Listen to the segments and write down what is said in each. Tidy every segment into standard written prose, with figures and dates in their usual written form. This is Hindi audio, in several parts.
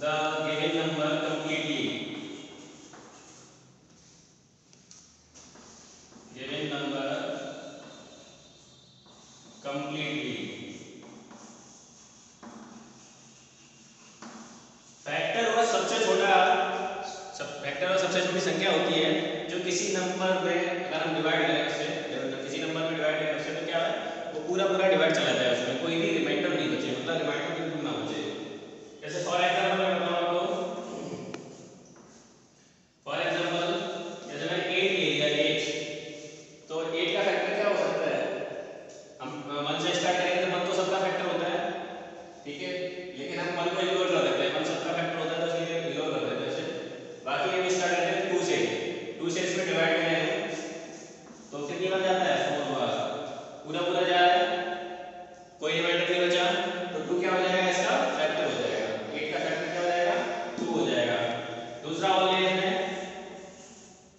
the given number completely, given number completely। Factor और सबसे छोटा फैक्टर और सबसे छोटी संख्या होती है जो किसी नंबर में अगर हम डिवाइड करें उससे, किसी नंबर में डिवाइड करें उससे, तो क्या है वो पूरा पूरा डिवाइड चला जाए, उसमें कोई भी रिमाइंडर नहीं बचे, मतलब रिमाइंडर बिल्कुल ना बचे। जैसे फॉर एग्जांपल मैं बताऊं आपको, फॉर एग्जांपल जैसे मैंने 8 ले लिया, 8, तो 8 का फैक्टर क्या हो सकता है, हम 1 से स्टार्ट करेंगे तो 1 तो सबका फैक्टर होता है, ठीक है, लेकिन हम 1 को इग्नोर कर देते हैं, 1 सबका फैक्टर होता है तो इसलिए इग्नोर कर देते हैं इसे। बाकी हम स्टार्ट करते हैं 2 से, 2 से इसमें डिवाइड करें तो कितनी बन जाता है, 4 बार पूरा पूरा जा रहा है, कोई रिमाइंडर नहीं बचा, तो 2 क्या हो जाएगा, इसका फैक्टर हो जाएगा, 8 का फैक्टर क्या हो जाएगा, 2 हो जाएगा। दूसरा और ले लेते हैं,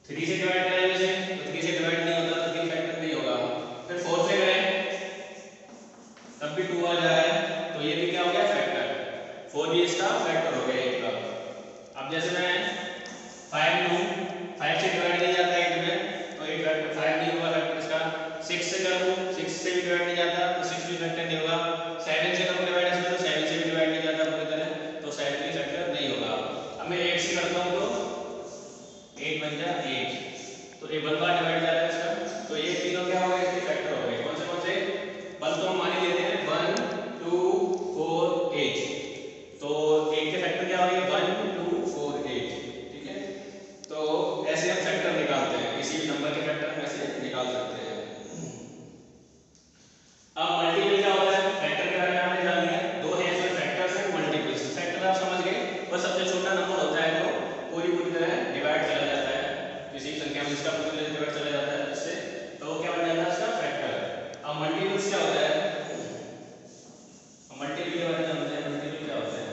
3 से डिवाइड करें इसे, तो 3 से डिवाइड नहीं होता तो 3 फैक्टर नहीं होगा। फिर 4 से करें तब भी 2 आ जा रहा है, तो ये भी क्या हो गया, फैक्टर, 4 भी इसका फैक्टर हो गया 8 का। अब जैसे मैं 5 लूं, 5 से डिवाइड नहीं जाता 8 में, तो 8 फैक्टर 5 नहीं होगा फैक्टर इसका। 6 से करूं, 6 से भी डिवाइड नहीं जाता तो 6 भी फैक्टर नहीं होगा। 7 से करूं डिवाइड इसमें, तो 7 से भी डिवाइड नहीं जाता पूरी तरह, तो 7 भी फैक्टर नहीं होगा। अब मैं 8 से करता हूं तो 8 बन जा 8, तो ये 1 बार डिवाइड जा रहा है इसका, तो ये तीनों क्या हो गए, इसके फैक्टर हो गए। कौन से बल तो हम मान ही लेते हैं 1 2 4 8, तो 8 के फैक्टर क्या हो गए, 1 2 4 8, ठीक है। तो ऐसे हम फैक्टर निकालते हैं, किसी भी नंबर के फैक्टर हम ऐसे निकाल सकते हैं। अब मल्टीपल क्या होता है, फैक्टर के बारे में आपने जान लिया, दो है इसमें फैक्टर्स हैं, मल्टीपल्स। फैक्टर आप समझ गए, बस सबसे छोटा नंबर होता है तो पूरी तरह डिवाइड चला जाता है, किसी संख्या में इसका पूरी तरह डिवाइड चला जाता है इससे, तो वो क्या बन जाता है, इसका फैक्टर। अब मल्टीपल्स क्या होता है, मल्टीपल के बारे में जानते हैं, मल्टीपल क्या होता है।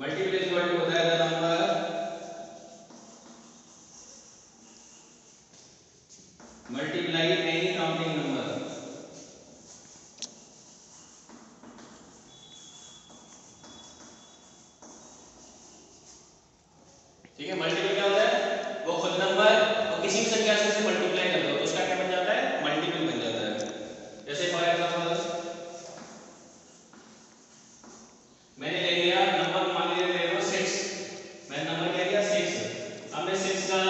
मल्टीपल इज इक्वल टू होता है the number multiply any counting number, ठीक है। मल्टीपल क्या होता है, वो खुद नंबर और किसी भी संख्या से मल्टीप्लाई कर दो तो उसका क्या बन जाता है, मल्टीपल बन जाता है। जैसे फॉर एग्जांपल मैंने ले लिया नंबर, मान लीजिए ले लो 6, मैंने नंबर क्या लिया 6, अब मैं 6 का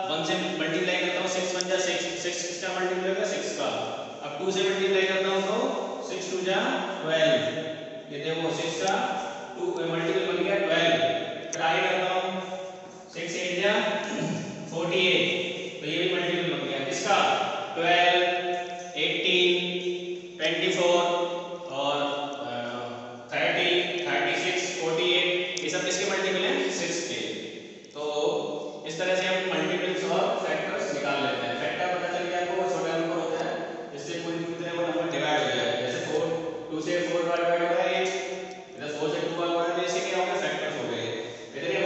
1 से मल्टीप्लाई करता हूँ, 6 बन जा 6, 6 का मल्टीप्लाई होगा 6 का। अब 2 से मल्टीप्लाई करता हूँ तो 6 2 जा 12, ये देखो 6 का 2 मल्टीपल बन गया 12। फिर आगे करता हूँ 6 8 जा 48, तो ये भी मल्टीपल बन गया किसका, 12 18 24 और 30 36 48, ये सब किसके मल्टीपल हैं, 6 के। तो इस तरह से हम मल्टीपल्स और फैक्टर्स निकाल लेते हैं। फैक्टर पता चल गया आपको, वो छोटा नंबर होता है जिससे पूरी तरह वो नंबर डिवाइड हो जाए, जैसे 4 2 से 4 बार डिवाइड हो रहा है 8, इधर 4 से 2 बार हो रहा है, तो इससे क्या हो गया, फैक्टर्स हो गए। इधर ये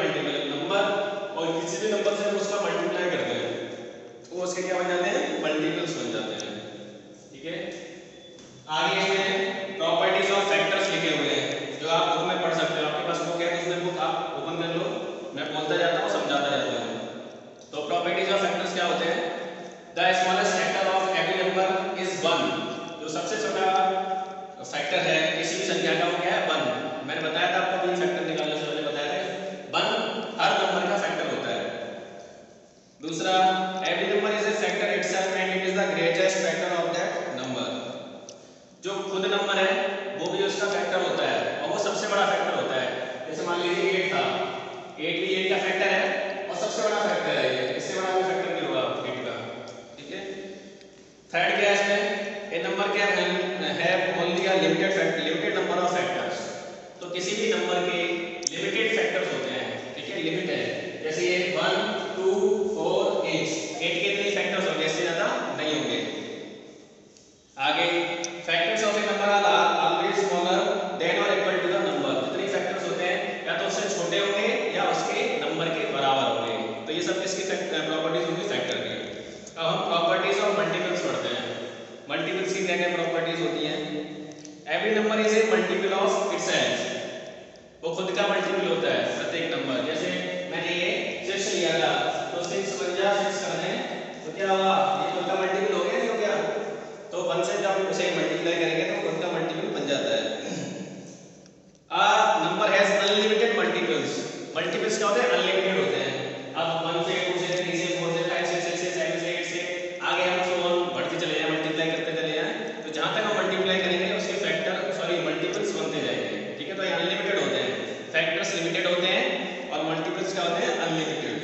क्या क्या प्रॉपर्टीज होती हैं। Every number is a multiple of itself, वो खुद का मल्टीपल होता है प्रत्येक नंबर। जैसे मैंने ये 6 लिया था तो 6 बन जा 6 कर दें तो क्या हुआ, ये खुद का मल्टीपल हो गया नहीं हो गया, तो 1 से जब उसे मल्टीप्लाई करेंगे तो खुद का मल्टीपल बन जाता है। A number has unlimited multiples, multiples क्या होते हैं, अनलिमिटेड होते हैं। अब 1 से 2 से 3 से 4 से 5 से 6 से 7 से 8 से आगे हम सो ऑन बढ़ते चले जाएं, मल्टीप्लाई करते चले जाएं, तो जहां तक हम मल्टीप्लाई करेंगे उसके फैक्टर सॉरी मल्टीपल्स बनते जाएंगे। ठीक है, तो ये अनलिमिटेड होते हैं, फैक्टर्स लिमिटेड होते हैं और मल्टीपल्स क्या होते हैं, unlimited.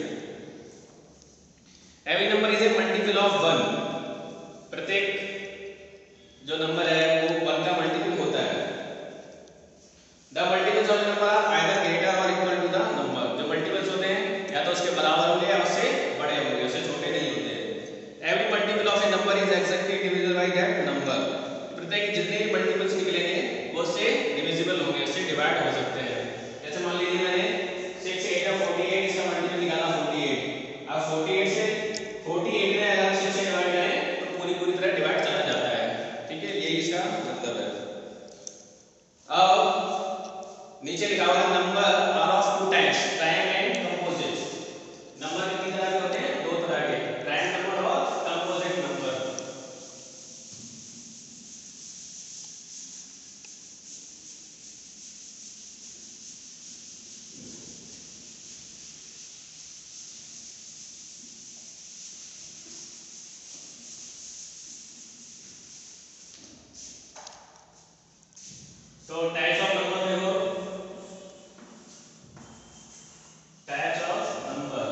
Every number is a multiple of 1, प्रत्येक जो नंबर है वो 1 का मल्टीपल होता है। The multiples of the number are either greater और इक्वल टू द नंबर, जो मल्टीपल्स होते हैं या तो उसके बराबर होंगे या उससे बड़े होंगे, उससे छोटे नहीं होते। Every multiple of A number is exactly divisible by that number, प्रत्येक जितने भी मल्टीपल्स निकलेंगे वो उससे डिविजिबल होंगे, उससे डिवाइड हो सकते हैं। जैसे मान लीजिए मैंने 6 से 8 का 48, इसका मल्टीपल निकाला 48। अब 48 से 48 में अगर 6 से डिवाइड करें तो पूरी तरह डिवाइड चला जाता है। ठीक है, यही इसका मतलब है। अब नीचे लिखा हुआ है number are of two types, prime and composite. Number कितनी तरह के होते हैं, 2 तरह के, प्राइम नंबर और कंपोजिट नंबर। तो टाइप्स ऑफ नंबर देखो, टाइप्स ऑफ नंबर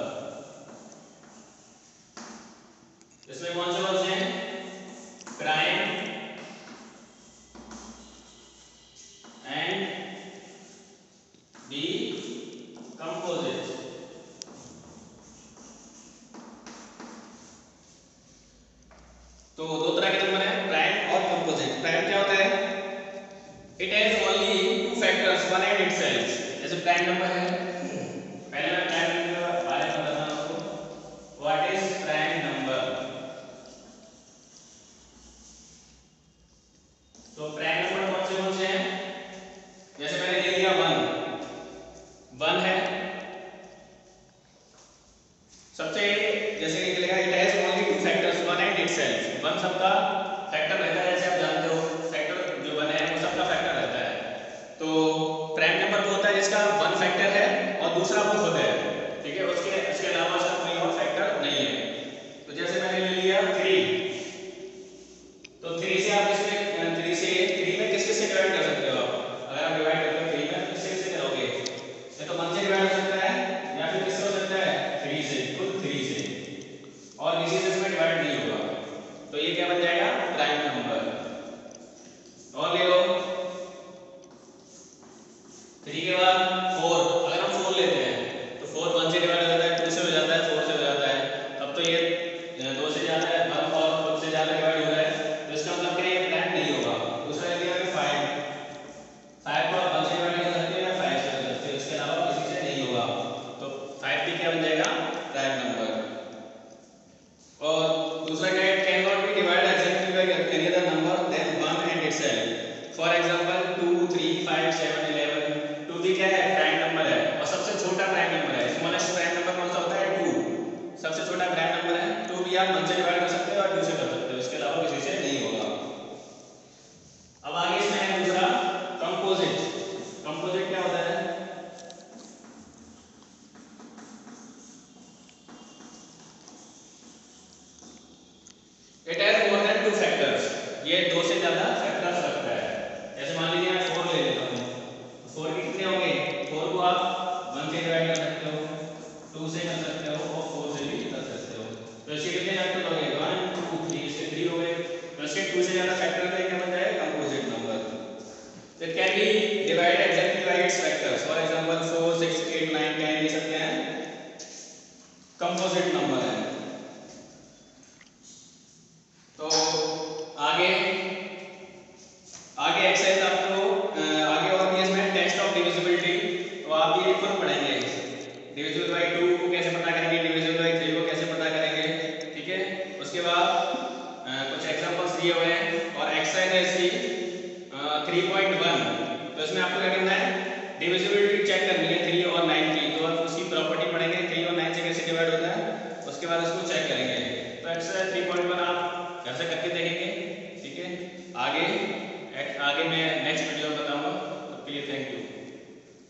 इसमें कौन से हैं, प्राइम एंड बी कंपोजिट। तो 2 तरह के नंबर हैं, प्राइम और कंपोजिट। प्राइम क्या होता है, it has only 2 factors 1 and itself. जैसे प्राइम नंबर है, पहले मैं प्राइम नंबर के बारे में बताना आपको, व्हाट इज प्राइम नंबर। तो प्राइम नंबर कौन से हैं, जैसे मैंने ले लिया 1 है सबसे, जैसे निकलेगा it has only 2 factors 1 and itself. 1 सबका फैक्टर रहता है, जैसे आप जानते हो फैक्टर जो 1 है वो सबका फैक्टर रहता है। तो प्राइम नंबर वो होता है जिसका 1 फैक्टर है और दूसरा वो खुद है। ठीक है, उसके अलावा उसका कोई और फैक्टर नहीं है। तो जैसे मैंने ले लिया 3, तो 3 से आप इसमें 3 में किस से डिवाइड कर सकते हो आप, अगर आप डिवाइड करते हो 3 में तो किससे करोगे, या तो 1 से डिवाइड हो सकता है या फिर किससे हो सकता है, 3 से, खुद 3 से, और किसी से इसमें डिवाइड नहीं होगा। तो ये क्या बन जाएगा, प्राइम नंबर। और ले लो 3 के बाद 4, अगर हम 4 लेते हैं तो 4 1 से डिवाइड हो जाता है, 2 से हो जाता है, 4 से हो जाता है, तब तो ये 2 से ज्यादा है, 1 और 4 से ज्यादा डिवाइड हो रहा है, तो इसका मतलब क्या ये प्राइम नहीं होगा। दूसरा ले लिया 5 को आप 1 से डिवाइड कर सकते हो या 5 से कर सकते हो, इसके अलावा किसी से नहीं होगा। तो 5 भी क्या बन जाएगा, प्राइम नंबर। और दूसरा क्या है, can not be divided exactly by any other number than 1 and itself. For example 2 3 5 7 11। 2 भी क्या है, प्राइम नंबर है और सबसे छोटा प्राइम नंबर है। स्मॉलेस्ट प्राइम नंबर कौन सा होता है, 2, सबसे छोटा प्राइम नंबर है। 2 भी आप 1 से डिवाइड कर सकते हो और 2 से कर सकते हो, इसके अलावा किसी से नहीं होगा। अब आगे इसमें है दूसरा कंपोजिट। कंपोजिट क्या होता है, it has more than 2 factors, ये 2 से ज्यादा फैक्टर्स रखता है। जैसे मान लीजिए मैं 4 ले लेता हूं, तो 4 के कितने होंगे, 4 को आप 1 से डिवाइड कर सकते हो, 2 से कर सकते हो और 4 से भी कर सकते हो। तो इसके कितने फैक्टर हो गए, 1 2 3, इसके 3 हो गए। तो इसके 2 से ज्यादा फैक्टर तो क्या बन जाएगा, composite number. It can be divided exactly bye it's factors. For example 4 6 8 9 10, ये सब क्या है, कंपोजिट नंबर है। तो आगे एक्सरसाइज आपको आगे और भी इसमें टेस्ट ऑफ डिविजिबिलिटी, तो आप ये खुद पढ़ेंगे। डिविजिबल बाय 2 को कैसे पता करेंगे, डिविजिबल बाय 3 को कैसे पता करेंगे। ठीक है, उसके बाद कुछ एग्जांपल्स दिए हुए हैं और एक्सरसाइज है इसकी 3.1। तो इसमें आपको क्या करना है, डिविजिबिलिटी चेक करनी है 3 और 9 की। तो आप उसकी प्रॉपर्टी पढ़ेंगे 3 और 9 से कैसे डिवाइड होता है, उसके बाद उसको चेक करेंगे। तो एक्सरसाइज 3.1 आप घर से करके देखेंगे, ठीक है। आगे मैं नेक्स्ट वीडियो में बताऊंगा।